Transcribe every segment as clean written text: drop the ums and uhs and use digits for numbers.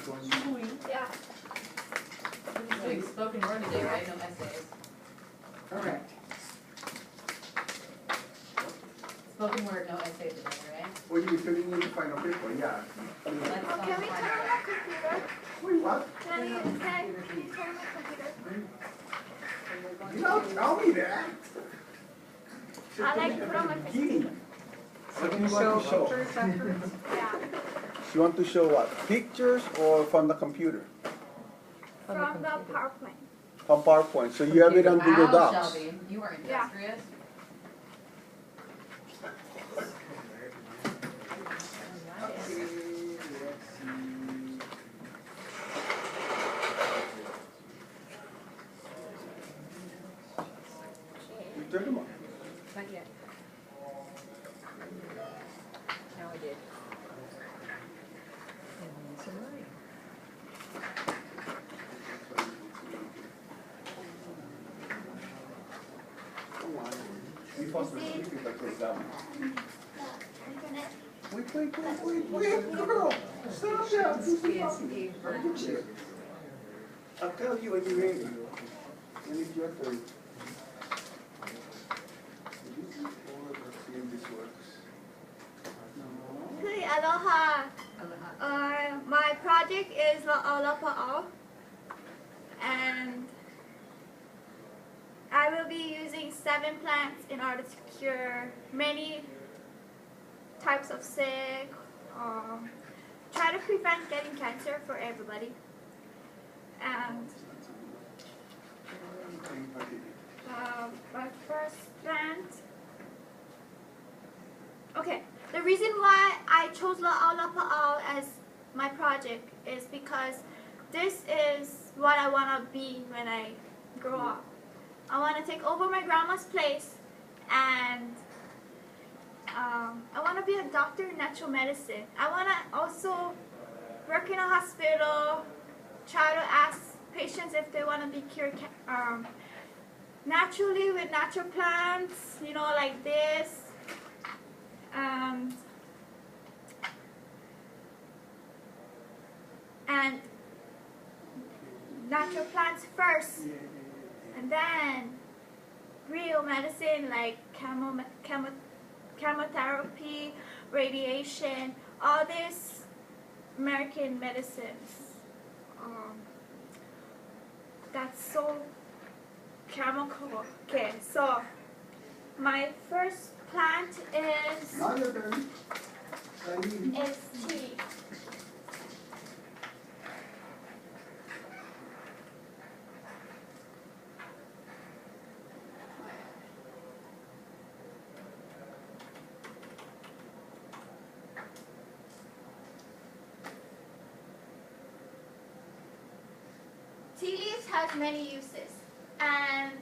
Yeah. We're doing spoken word today, right? No essays. Correct. Spoken word, no essay today, right? Well, you're filling in the final paper, yeah. Let's, Oh, can we turn on my computer? Wait, what? Can you turn on my computer? You don't tell me that. I like to put on my computer. What do you want to show? Yeah. You want to show what? Pictures or from the computer? From the PowerPoint. From PowerPoint. So you have it on Google Wow, Docs. Shelby, you are Yeah. industrious. You turn them on. Not yet. Now I did. Come on. You must be sleeping like this down. Internet. Wait, girl. Stop that. I'll tell you when you're ready. When it's your turn. Let's see if this works. Hey, aloha. My project is lapaʻau, and I will be using 7 plants in order to cure many types of sick. Try to prevent getting cancer for everybody. And my first plant. Okay, the reason why I chose lapaʻau as my project is because this is what I want to be when I grow up. I want to take over my grandma's place, and I want to be a doctor in natural medicine. I want to also work in a hospital, try to ask patients if they want to be cured naturally with natural plants, you know, like this. And natural plants first, and then real medicine like chemotherapy, radiation, all these American medicines. That's so chemical. Okay, so my first plant is Now your turn. tea. Tea leaves has many uses, and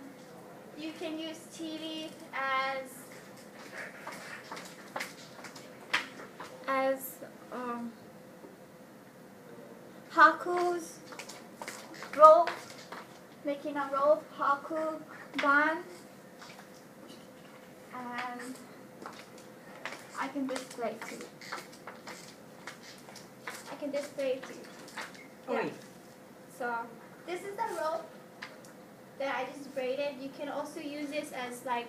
you can use tea leaf as haku's rope, making a rope, haku band, and I can display it to you. I can display it to you. Yeah. So this is the rope that I just braided. You can also use this as like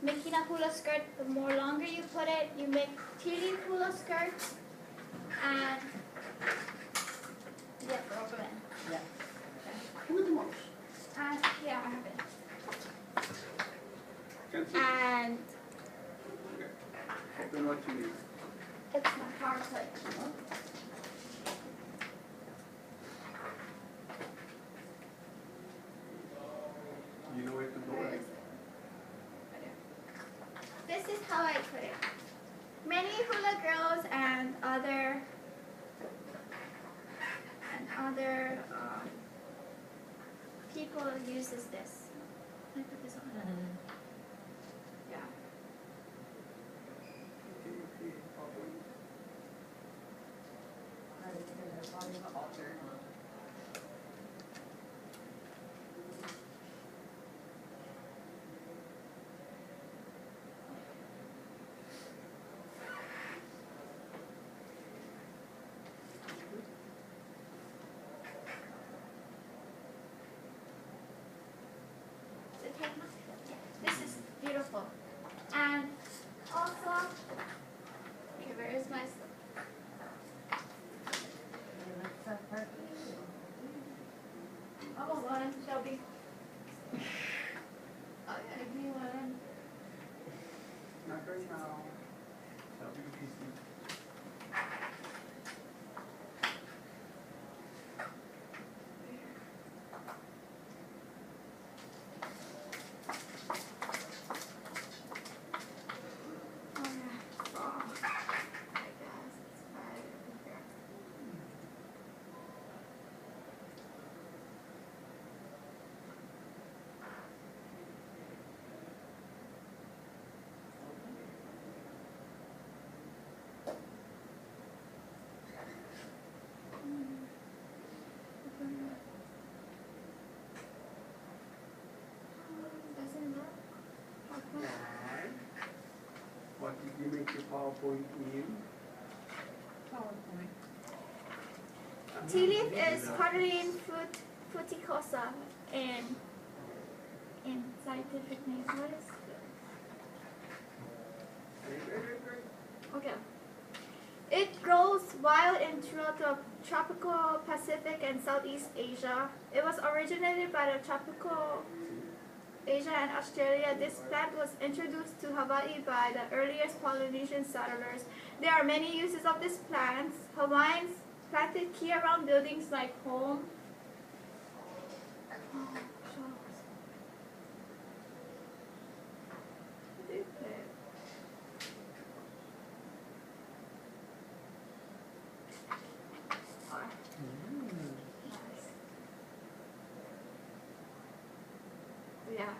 making a hula skirt. The more longer you put it, you make tea leaf hula skirts. And yeah, open it. Yeah. With the mouse. And yeah, I have it. Can't see. And Open what you need. it's my power plate. You know where to go. Where is it? This is how I put it. Many hula girls and other people uses this. Can I put this on? Yeah. you make your PowerPoint new? PowerPoint. Tea leaf is Carnelian fruticosa in scientific name. What is it? Okay. It grows wild in throughout the tropical Pacific and Southeast Asia. It was originated by the tropical Asia and Australia. This plant was introduced to Hawaii by the earliest Polynesian settlers. There are many uses of this plant. Hawaiians planted key around buildings like home. Yeah,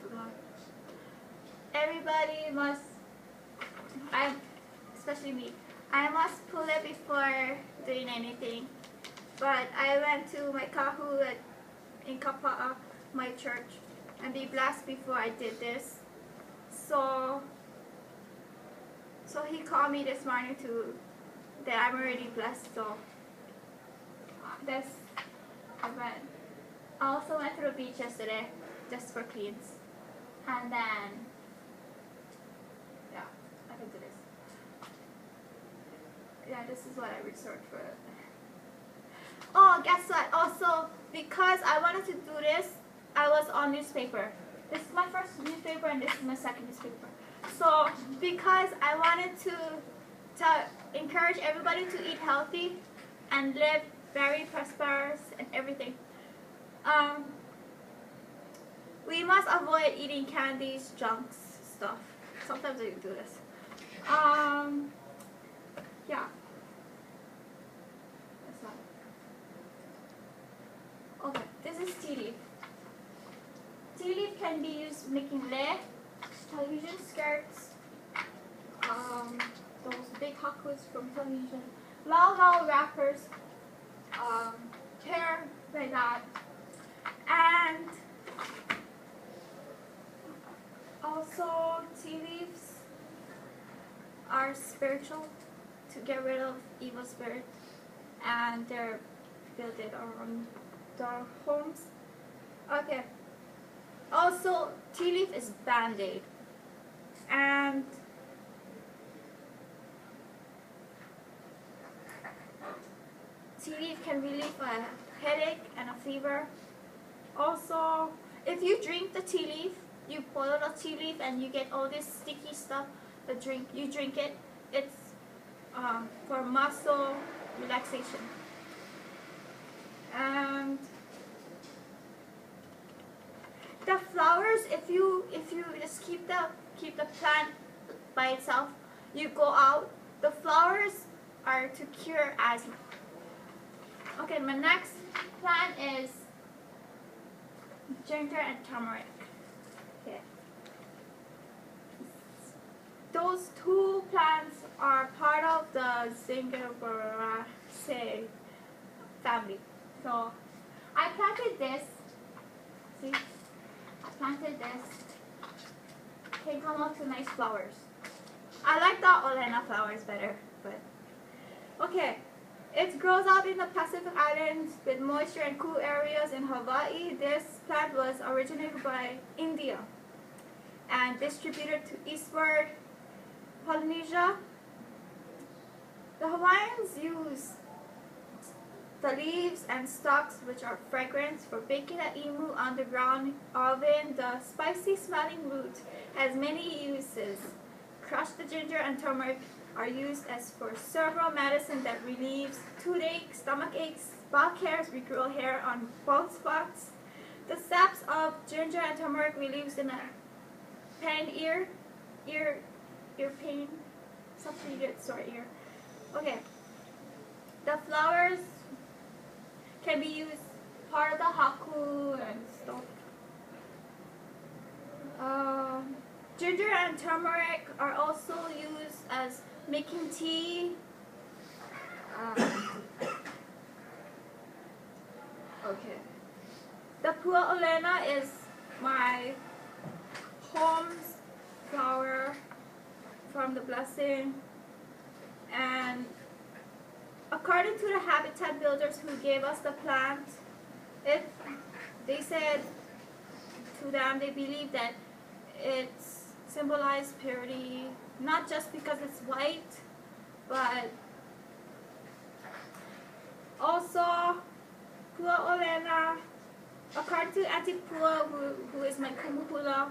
forgot. Everybody must, especially me, I must pull it before doing anything. But I went to my kahu in Kapa'a, my church, and be blessed before I did this. So he called me this morning that I'm already blessed. So that's I went. I also went to the beach yesterday just for cleans. And then, yeah, I can do this. Yeah, this is what I researched for it. Oh, guess what? Also, because I wanted to do this, I was on newspaper. This is my first newspaper and this is my second newspaper. So, because I wanted to encourage everybody to eat healthy and live very prosperous and everything. We must avoid eating candies, junks, stuff. Sometimes I do this. Yeah. That's not. Okay, this is tea leaf. Tea leaf can be used making le, television skirts, those big hakus from television, lapaʻau wrappers, hair like that, and also tea leaves are spiritual to get rid of evil spirits, and they're built around their homes. Okay. Also, tea leaf is Band-Aid, and tea leaf can relieve a headache and a fever. Also, if you drink the tea leaf, you boil the tea leaf and you get all this sticky stuff. You drink it. It's for muscle relaxation. And the flowers, if you just keep the plant by itself, you go out. The flowers are to cure asthma. Okay, my next plant is ginger and turmeric. Okay. Those two plants are part of the Zingiberaceae family. So I planted this. See? I planted this. Can come out to nice flowers. I like the Olena flowers better, but okay. It grows out in the Pacific Islands with moisture and cool areas in Hawaii. This plant was originated by India and distributed to eastward Polynesia. The Hawaiians use the leaves and stalks, which are fragrant, for baking the imu underground oven. The spicy smelling root has many uses. Crushed the ginger and turmeric are used as for several medicine that relieves toothache, stomach aches, bald hairs, regrow hair on bald spots. The saps of ginger and turmeric relieves in a pain ear pain, substituted sore ear. Okay. The flowers can be used part of the haku and stuff. Ginger and turmeric are also used as making tea. Okay. The Pua Olena is my home's flower from the blessing. And according to the habitat builders who gave us the plant, they said to them they believe that it symbolized purity, not just because it's white, but also Pua Olena, according to Auntie Pua, who is my kumuhula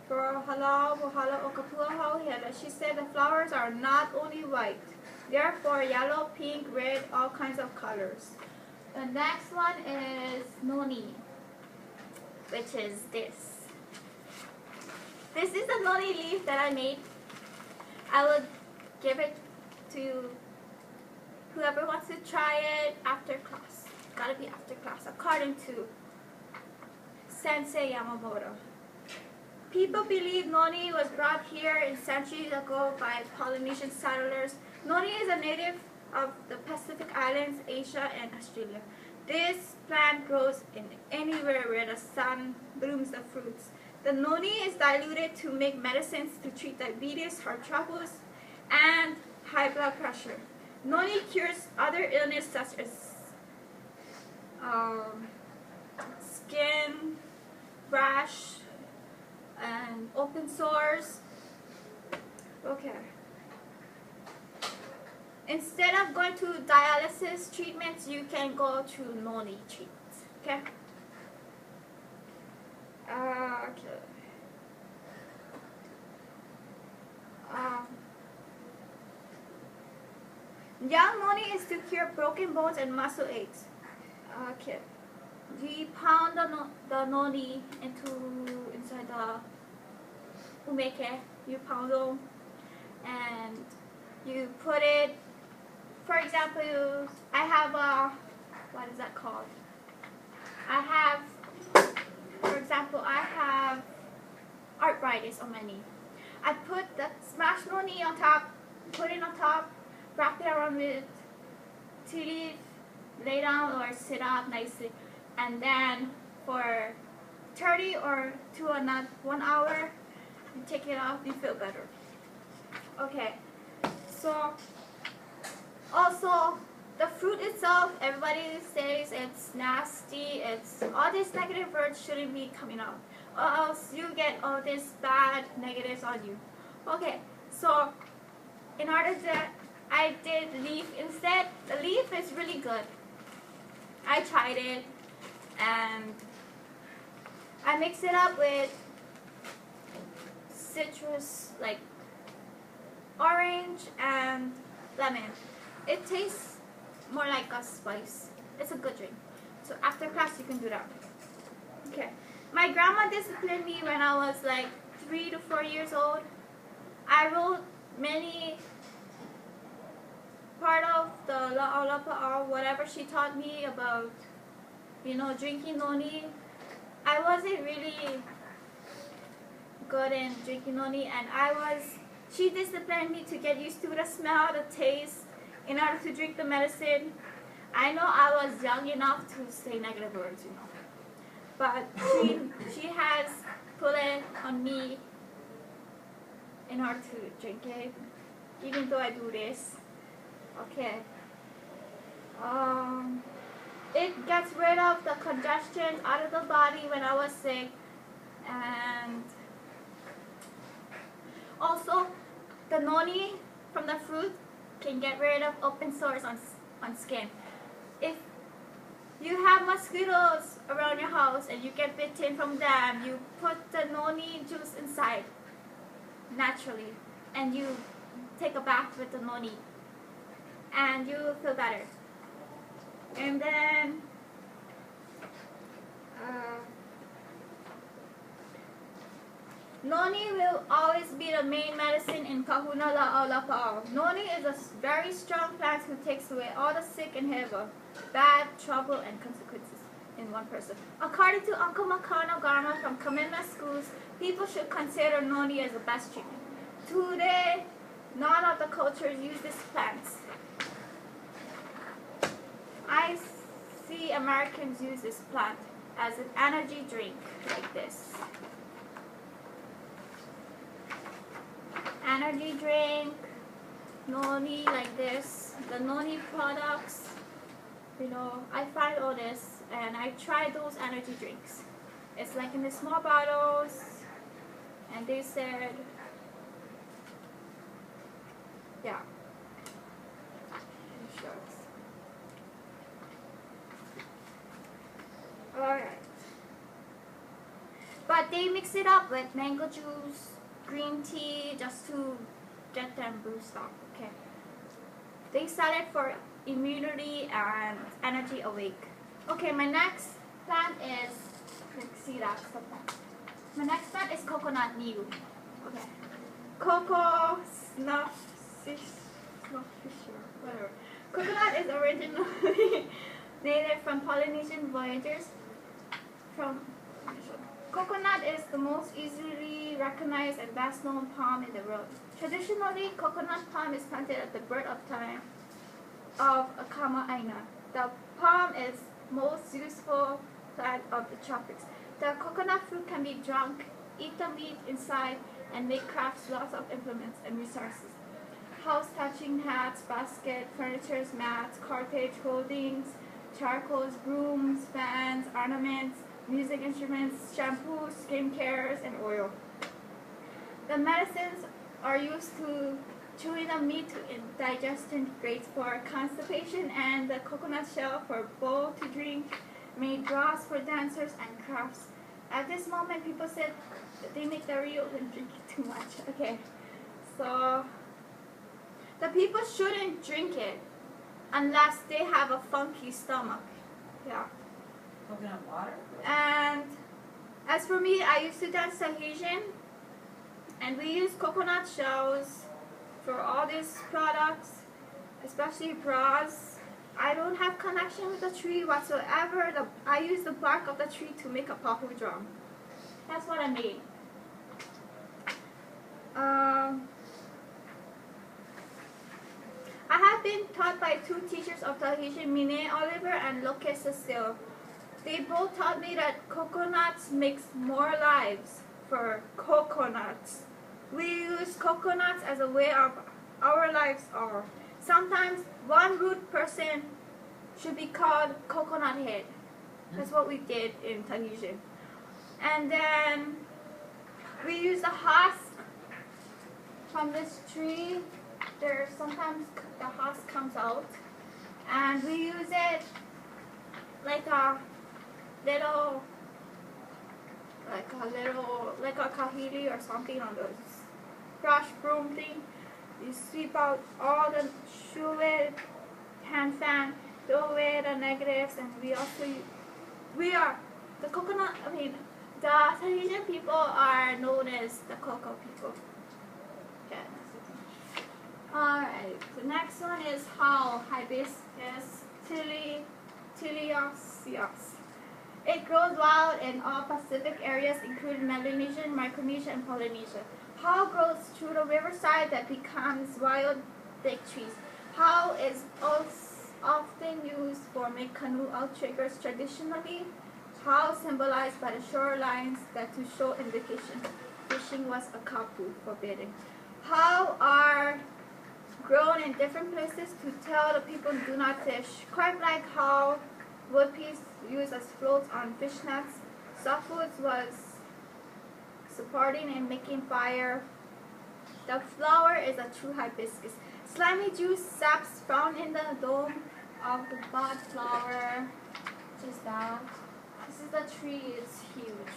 for halal, wahala o kapua hauhela, she said the flowers are not only white, therefore yellow, pink, red, all kinds of colors. The next one is noni, which is this. This is the noni leaf that I made. I will give it to whoever wants to try it after class. Gotta be after class, according to Sensei Yamamoto. People believe noni was brought here in centuries ago by Polynesian settlers. Noni is a native of the Pacific Islands, Asia, and Australia. This plant grows in anywhere where the sun blooms the fruits. The noni is diluted to make medicines to treat diabetes, heart troubles, and high blood pressure. Noni cures other illness such as skin, rash, and open sores. Okay. Instead of going to dialysis treatments, you can go to noni treatments. Okay. Okay. Young noni is to cure broken bones and muscle aches. Okay. We pound the noni inside the umeke. You pound them, and you put it. For example, I have a, what is that called? For example, I have arthritis on my knee. I put the smashed noni on top, put it on top, wrap it around with tea leaf, lay down or sit up nicely, and then for 30 or to 1 hour, you take it off, you feel better. Okay, so also the fruit itself, everybody says it's nasty, it's all these negative words shouldn't be coming out, or else you get all these bad negatives on you. Okay, so in order to, I did leaf instead. The leaf is really good. I tried it, and I mix it up with citrus, like orange and lemon. It tastes more like a spice. It's a good drink. So after class you can do that. Okay. My grandma disciplined me when I was like 3 to 4 years old. I wrote many part of the lapaʻau, whatever she taught me about, drinking noni. I wasn't really good in drinking noni, and she disciplined me to get used to the smell, the taste, in order to drink the medicine. I know I was young enough to say negative words, but she has put it on me in order to drink it, even though I do this. Okay. It gets rid of the congestion out of the body when I was sick, and also the noni from the fruit can get rid of open sores on skin. If you have mosquitoes around your house and you get bitten from them, you put the noni juice inside naturally, and you take a bath with the noni, and you will feel better. And then noni will always be the main medicine in kahuna laʻau lapaʻau. Noni is a very strong plant who takes away all the sick and heavy, bad, trouble, and consequences in one person. According to Uncle Makano Garma from Kamema Schools, people should consider noni as the best treatment. Today, none of the cultures use this plant. I see Americans use this plant as an energy drink like this. And energy drink, noni like this, the noni products. You know, I find all this and I try those energy drinks. It's like in the small bottles, and they said, yeah. Alright. But they mix it up with mango juice, green tea, just to get them boosted up, okay? They sell it for immunity and energy awake. Okay, my next plant is, see that's the plant. My next plant is coconut new. Okay. Cocoa snuff fisher, whatever. Coconut is originally native from Polynesian voyagers. Coconut is the most easily recognized and best known palm in the world. Traditionally, coconut palm is planted at the birth of time of a Kama Aina. The palm is most useful plant of the tropics. The coconut fruit can be drunk, eat the meat inside, and make crafts lots of implements and resources. House touching hats, basket, furniture, mats, carpet, clothing, charcoals, brooms, fans, ornaments, music instruments, shampoos, skincare, and oil. The medicines are used to chewing the meat to digestion, great for constipation, and the coconut shell for bowl to drink, made draws for dancers and crafts. At this moment, people said that they make the real and drink it too much. Okay, so the people shouldn't drink it unless they have a funky stomach. Yeah. Coconut water? And as for me, I used to dance Tahitian, and we use coconut shells for all these products, especially bras. I don't have connection with the tree whatsoever. I use the bark of the tree to make a pahu drum. That's what I made. I have been taught by two teachers of Tahitian, Mine Oliver and Loke Cecile. They both taught me that coconuts makes more lives for coconuts. We use coconuts as a way of our lives are. Sometimes one root person should be called coconut head. That's what we did in Tahitian. And then we use the husk from this tree. Sometimes the husk comes out, and we use it like a kahili or something on those brush broom thing. You sweep out all the shoo it, hand fan, throw away the negatives, and the Tahitian people are known as the cocoa people. Okay. Alright, the next one is hibiscus tiliaceus. It grows wild in all Pacific areas, including Melanesia, Micronesia, and Polynesia. How grows through the riverside that becomes wild thick trees. How is often used for make canoe outriggers traditionally. How symbolized by the shorelines that to show indication fishing was a kapu, forbidden. How are grown in different places to tell the people do not fish. Quite like how wood peas used as floats on fish nets. Softwoods was supporting and making fire. The flower is a true hibiscus. Slimy juice saps found in the dome of the bud flower. Which is that? This is the tree, it's huge.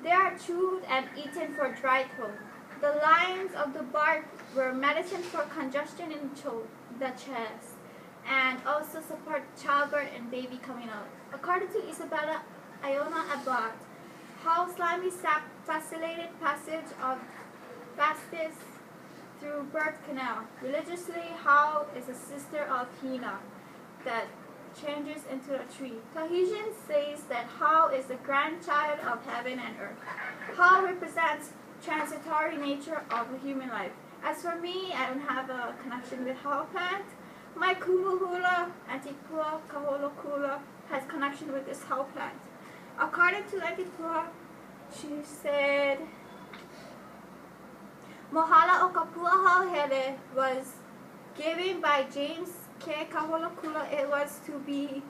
They are chewed and eaten for dry throat. The lines of the bark were medicine for congestion in the chest and also support childbirth and baby coming out. According to Isabella Iona Abad, how slimy sap facilitated passage of fasces through birth canal. Religiously, how is a sister of Hina that changes into a tree. Tahitian says that how is the grandchild of heaven and earth. How represents transitory nature of a human life. As for me, I don't have a connection with how plant. My kumuhula, Antipua, Kaholokula, has connection with this how plant. According to Antipua, she said, Mohala o ka puahauhele was given by James K. Kaholakula. It was to be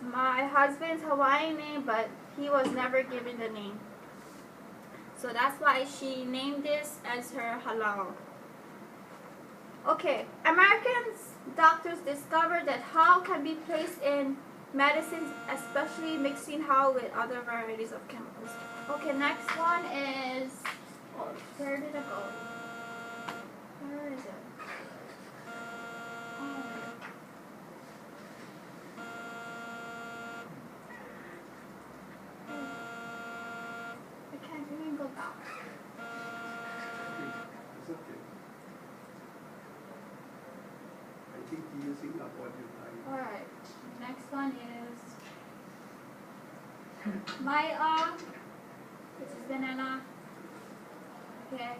my husband's Hawaiian name, but he was never given the name. So that's why she named this as her halal. Okay, Americans doctors discovered that hau can be placed in medicines, especially mixing hau with other varieties of chemicals. Okay, next one is, oh, where did it go? Where is it? Oh. I can't even go back. It's okay. I think you're using up what you like. Alright, next one is Maya, which is banana. Okay,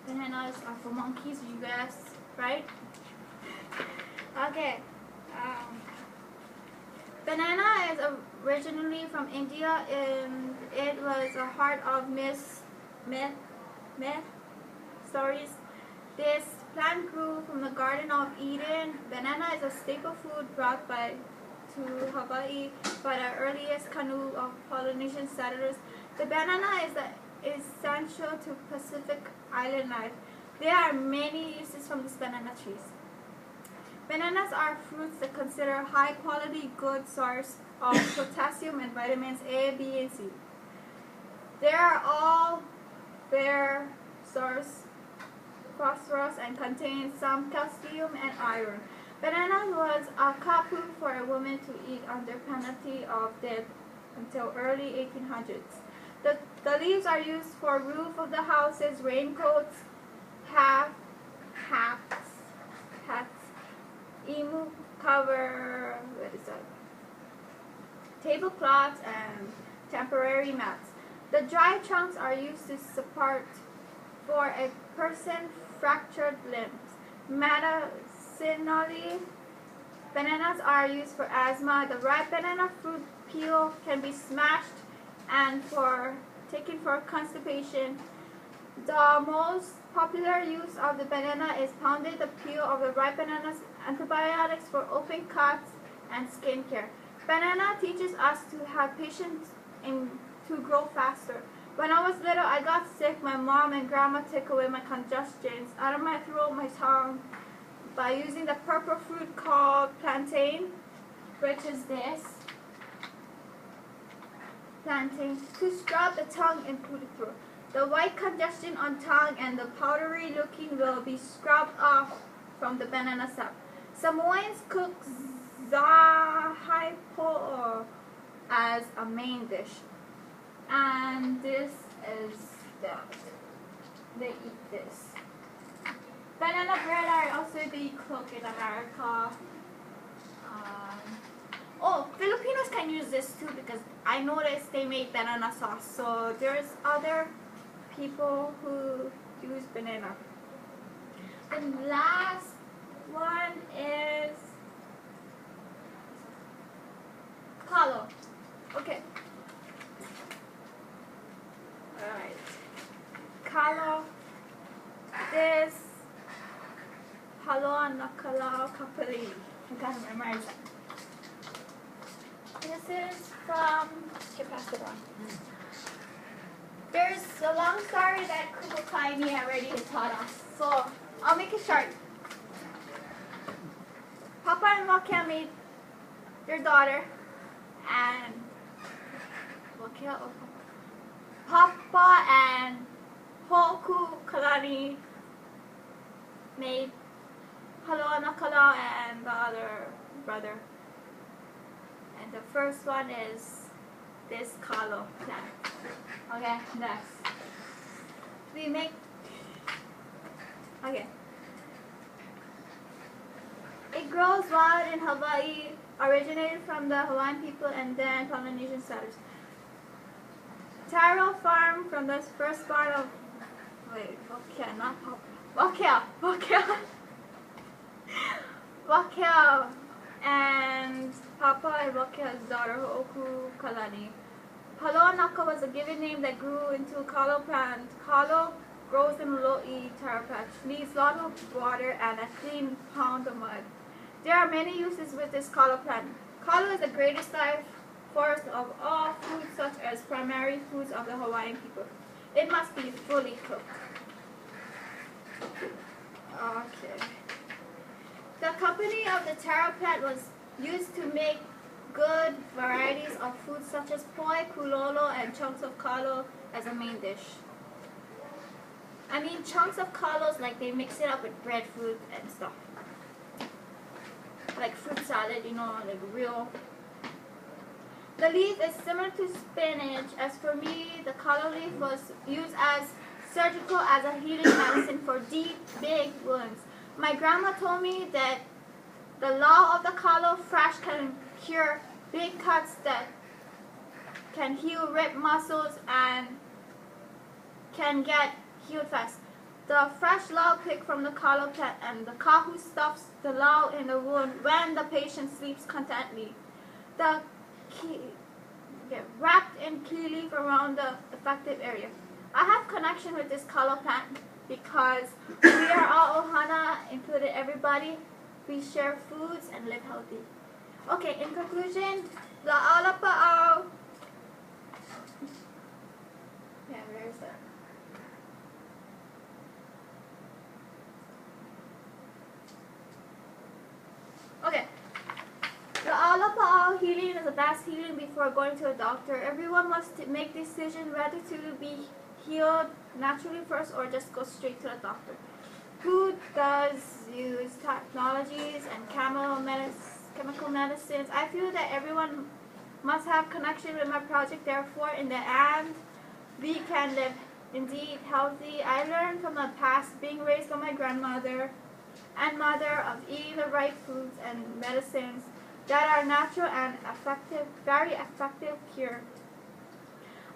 bananas are for monkeys, you guys, right? Okay, banana is originally from India, and it was a heart of myth stories. This plant grew from the Garden of Eden. Banana is a staple food brought to Hawaii by the earliest canoe of Polynesian settlers. The banana is essential to Pacific Island life. There are many uses from these banana trees. Bananas are fruits that consider high quality good source of potassium and vitamins A, B, and C. They are all bare source phosphorus and contain some calcium and iron. Banana was a kapu for a woman to eat under penalty of death until early 1800s. The leaves are used for roof of the houses, raincoats, hats, emu cover, what is that? Tablecloths and temporary mats. The dry trunks are used to support for a person fractured limbs. Medicinally, bananas are used for asthma. The ripe banana fruit peel can be smashed and taken for constipation. The most popular use of the banana is pounded the peel of the ripe bananas, antibiotics for open cuts, and skincare. Banana teaches us to have patience and to grow faster. When I was little, I got sick. My mom and grandma took away my congestions out of my throat, my tongue, by using the purple fruit called plantain, which is this. Plantain, to scrub the tongue and clear the throat. The white congestion on tongue and the powdery looking will be scrubbed off from the banana sap. Samoans cook zahaipo as a main dish. And this is they eat this. Banana bread are also being cooked in America. Filipinos can use this too because I noticed they made banana sauce. So there's other people who use banana. The last one is kalo. Okay. Alright. Kalo. This halo nakala kapali. I gotta memorize that. This is from, okay, pass it on. There's a long story that Kubokaimi already taught us, so I'll make it short. Papa and Wakia made their daughter, and Wakia, Papa and Hoku Kalani made Haloa Nakala and the other brother. And the first one is this kalo plant. Okay, next. We make, okay. It grows wild in Hawaii, originated from the Hawaiian people and then Polynesian settlers. Taro farm from the first part of, wait, Wakia, not Papa. Wakia and Papa and Wakia's daughter, Ho'oku Kalani, Paloanaka was a given name that grew into a kalo plant. Kalo grows in lo'i taro patch, needs a lot of water and a clean pound of mud. There are many uses with this kalo plant. Kalo is the greatest life force of all foods such as primary foods of the Hawaiian people. It must be fully cooked. Okay. The company of the taro plant was used to make good varieties of foods such as poi, kulolo, and chunks of kalo as a main dish. I mean chunks of kalos, like they mix it up with breadfruit and stuff. Like fruit salad, you know, like real. The leaf is similar to spinach. As for me, the kalo leaf was used as surgical as a healing medicine for deep, big wounds. My grandma told me that the law of the kalo fresh can cure big cuts, that can heal ripped muscles and can get healed fast. The fresh laau picked from the kalo plant and the kahu stuffs the laau in the wound when the patient sleeps contentedly. The get wrapped in key leaf around the affected area. I have connection with this kalo plant because we are all ohana, included everybody. We share foods and live healthy. Okay, in conclusion, laʻau lapaʻau. Yeah, where is that? Okay. Laʻau lapaʻau healing is the best healing before going to a doctor. Everyone must make decision whether to be healed naturally first or just go straight to the doctor. Who does use technologies and chemical medicines? I feel that everyone must have connection with my project. Therefore, in the end, we can live indeed healthy. I learned from the past, being raised by my grandmother and mother, of eating the right foods and medicines that are natural and effective, very effective cure.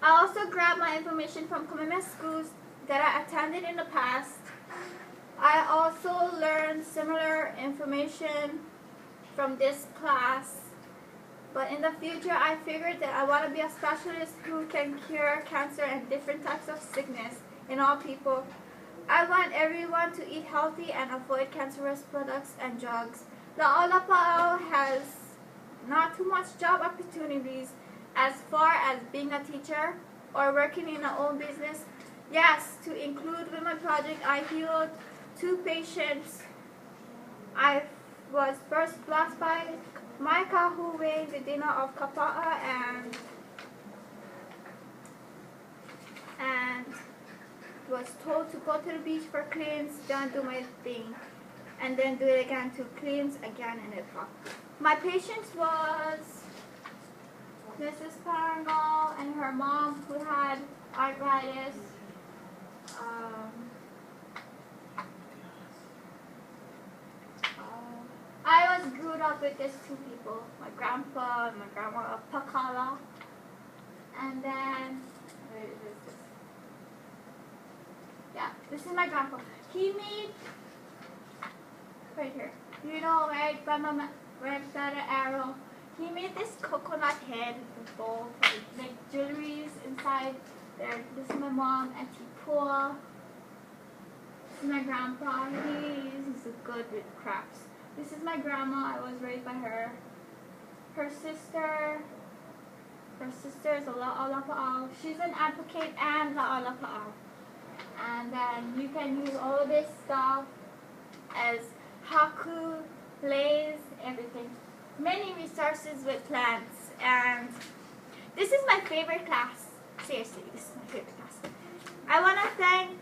I also grabbed my information from community schools that I attended in the past. I also learned similar information from this class. But in the future, I figured that I want to be a specialist who can cure cancer and different types of sickness in all people. I want everyone to eat healthy and avoid cancerous products and drugs. Laʻau lapaʻau has not too much job opportunities as far as being a teacher or working in our own business. Yes, to include with my project, I healed 2 patients. I was first blessed by my kahu weighing the dinner of kapa'a and was told to go to the beach for cleans, then do my thing, and then do it again to cleans again in the park. My patient was Mrs. Parangal and her mom, who had arthritis. I was grew up with these 2 people, my grandpa and my grandma, Pakala. And then, where is this? Yeah, this is my grandpa. He made, right here, you know, right by my granddaughter Arrow, he made this coconut head with a bowl, like jewelries inside there. This is my mom, Auntie Pua. This is my grandpa. He's good with crafts. This is my grandma. I was raised by her. Her sister is a laʻau lapaʻau. She's an advocate and laʻau lapaʻau. And then you can use all of this stuff as haku, lays, everything. Many resources with plants. And this is my favorite class. Seriously, this is my favorite class. I want to thank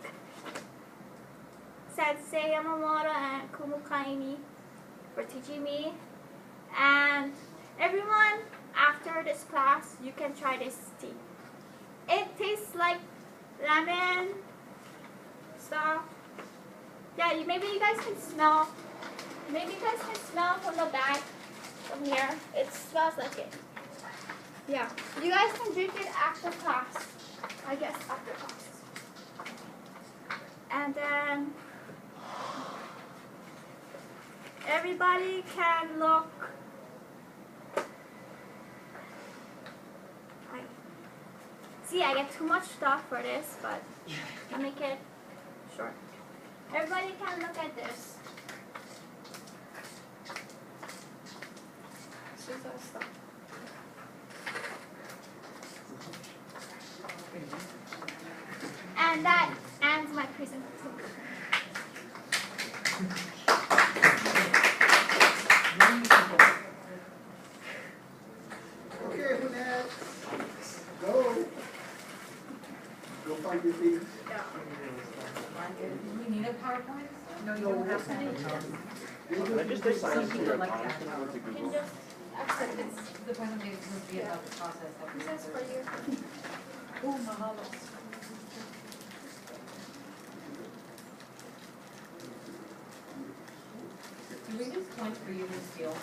Sensei Yamamoto and Kumukaini for teaching me. And everyone, after this class, you can try this tea. It tastes like lemon stuff. Yeah, maybe you guys can smell. Maybe you guys can smell from the bag from here. It smells like it. Yeah, you guys can drink it after class. I guess after class. And then everybody can look. See, I get too much stuff for this, but I'll make it short. Everybody can look at this. And that ends my presentation. Okay, who next? Go. Go find your feet. Do we need a PowerPoint? No, you don't have to. Some people like that. You can just accept it. It's, the presentation would be about the process that we This is for went you. Oh, mahalo. through. Do we use points for using steel?